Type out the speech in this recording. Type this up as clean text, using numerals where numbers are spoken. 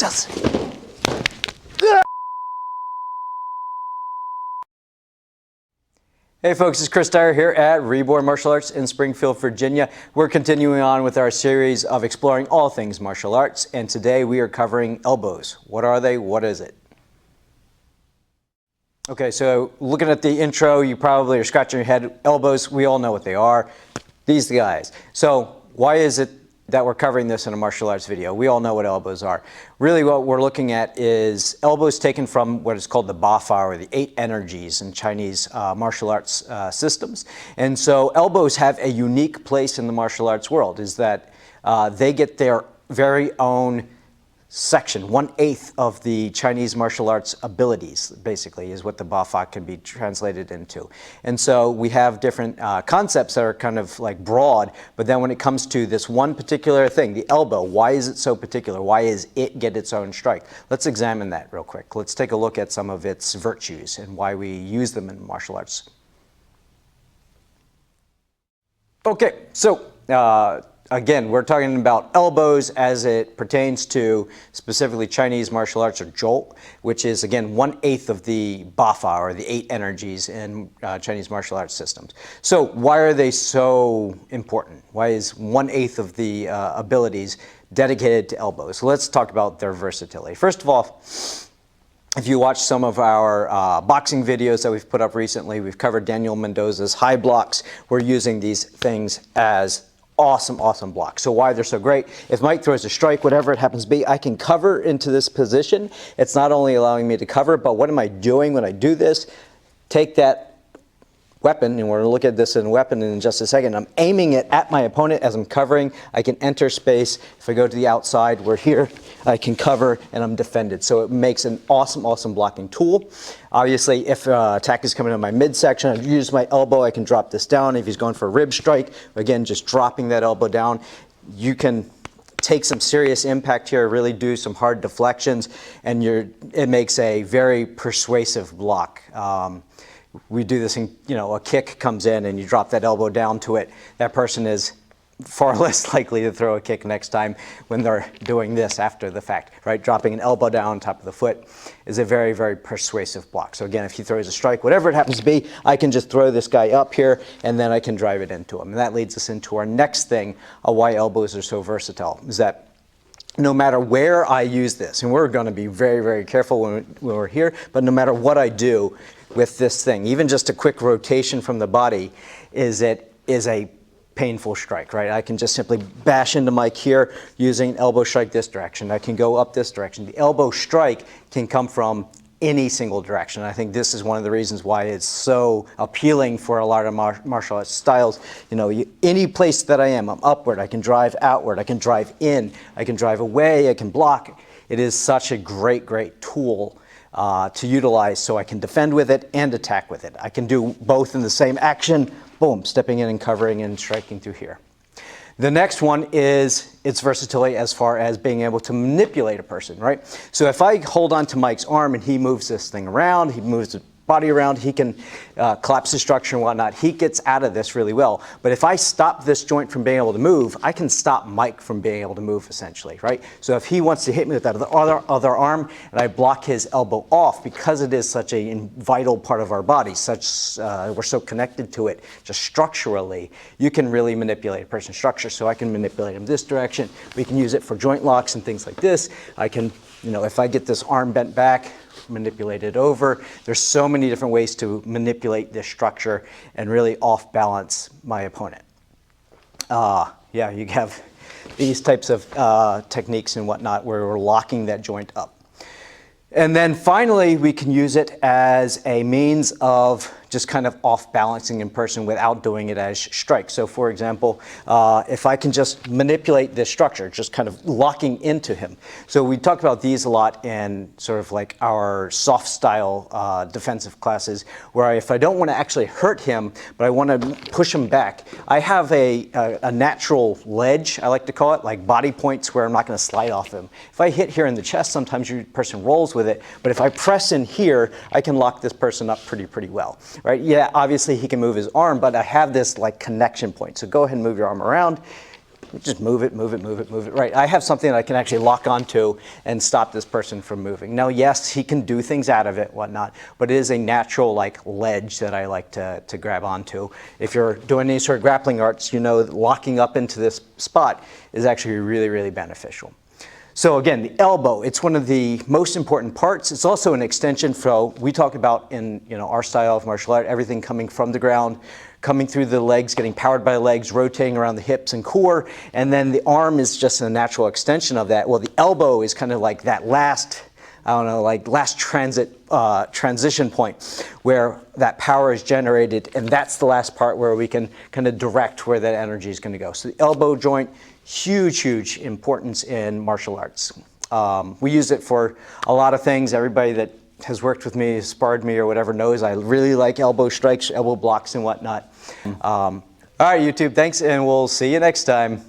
just... Hey folks, it's Chris Dyer here at Reborn Martial Arts in Springfield, Virginia. We're continuing on with our series of exploring all things martial arts, and today we are covering elbows. What are they? What is it? Okay, so looking at the intro, you probably are scratching your head. Elbows, we all know what they are. These guys. So why is it that we're covering this in a martial arts video? We all know what elbows are. Really what we're looking at is elbows taken from what is called the Ba Fa, or the 8 energies in Chinese martial arts systems. And so elbows have a unique place in the martial arts world, is that they get their very own section. 1/8 of the Chinese martial arts abilities, basically, is what the Ba Fa can be translated into. And so we have different concepts that are kind of like broad, but then when it comes to this one particular thing, the elbow, why is it so particular? Why is it get its own strike? Let's examine that real quick. Let's take a look at some of its virtues and why we use them in martial arts. Okay, so again, we're talking about elbows as it pertains to specifically Chinese martial arts, or Jolt, which is, again, 1/8 of the Ba Fa, or the 8 energies in Chinese martial arts systems. So why are they so important? Why is 1/8 of the abilities dedicated to elbows? So let's talk about their versatility. First of all, if you watch some of our boxing videos that we've put up recently, we've covered Daniel Mendoza's high blocks. We're using these things as awesome blocks. So why they're so great: if Mike throws a strike, whatever it happens to be, I can cover into this position. It's not only allowing me to cover, but what am I doing when I do this? Take that weapon, and we're going to look at this in weapon in just a second. I'm aiming it at my opponent as I'm covering. I can enter space. If I go to the outside, we're here, I can cover, and I'm defended. So it makes an awesome blocking tool. Obviously, if attack is coming in my midsection, I use my elbow, I can drop this down. If he's going for a rib strike, again, just dropping that elbow down, you can take some serious impact here, really do some hard deflections, and it makes a very persuasive block. We do this in, a kick comes in and you drop that elbow down to it. That person is far less likely to throw a kick next time when they're doing this after the fact, right? Dropping an elbow down on top of the foot is a very persuasive block. So again, if he throws a strike, whatever it happens to be, I can just throw this guy up here and then I can drive it into him. And that leads us into our next thing of why elbows are so versatile, is that no matter where I use this, and we're going to be very careful when we're here, but no matter what I do with this thing, even just a quick rotation from the body is a painful strike, right? I can just simply bash into Mike here using an elbow strike this direction. I can go up this direction. The elbow strike can come from any single direction. I think this is one of the reasons why it's so appealing for a lot of martial arts styles. Any place that I am, I'm upward, I can drive outward, I can drive in, I can drive away, I can block. It is such a great tool to utilize, so I can defend with it and attack with it. I can do both in the same action, boom, stepping in and covering and striking through here. The next one is its versatility as far as being able to manipulate a person, right? So if I hold on to Mike's arm and he moves this thing around, he moves the body around, he can collapse the structure and whatnot. He gets out of this really well. But if I stop this joint from being able to move, I can stop Mike from being able to move, essentially, right? So if he wants to hit me with that other arm and I block his elbow off, because it is such a vital part of our body, we're so connected to it just structurally, you can really manipulate a person's structure. So I can manipulate him this direction. We can use it for joint locks and things like this. I can, if I get this arm bent back, manipulate it over. There's so many different ways to manipulate this structure and really off balance my opponent. Yeah, you have these types of techniques and whatnot where we're locking that joint up. And then finally, we can use it as a means of just kind of off balancing in person without doing it as strikes. So for example, if I can just manipulate this structure, just kind of locking into him. So we talk about these a lot in sort of like our soft style defensive classes, where if I don't want to actually hurt him, but I want to push him back, I have a natural ledge, I like to call it, like body points where I'm not going to slide off him. If I hit here in the chest, sometimes your person rolls with it, but if I press in here, I can lock this person up pretty well. Right? Yeah, obviously he can move his arm, but I have this like connection point. So go ahead and move your arm around. just move it, move it, move it, move it. Right, I have something that I can actually lock onto and stop this person from moving. Now, yes, he can do things out of it, whatnot, but it is a natural like ledge that I like to grab onto. If you're doing any sort of grappling arts, you know that locking up into this spot is actually really, really beneficial. So again, the elbow, it's one of the most important parts. It's also an extension. So we talk about in our style of martial art, everything coming from the ground, coming through the legs, getting powered by the legs, rotating around the hips and core, and then the arm is just a natural extension of that. Well, the elbow is kind of like that last, last transition point where that power is generated, and that's the last part where we can kind of direct where that energy is going to go. So the elbow joint, huge, huge importance in martial arts. We use it for a lot of things. Everybody that has worked with me, sparred me or whatever knows I really like elbow strikes, elbow blocks and whatnot. All right, YouTube, thanks, and we'll see you next time.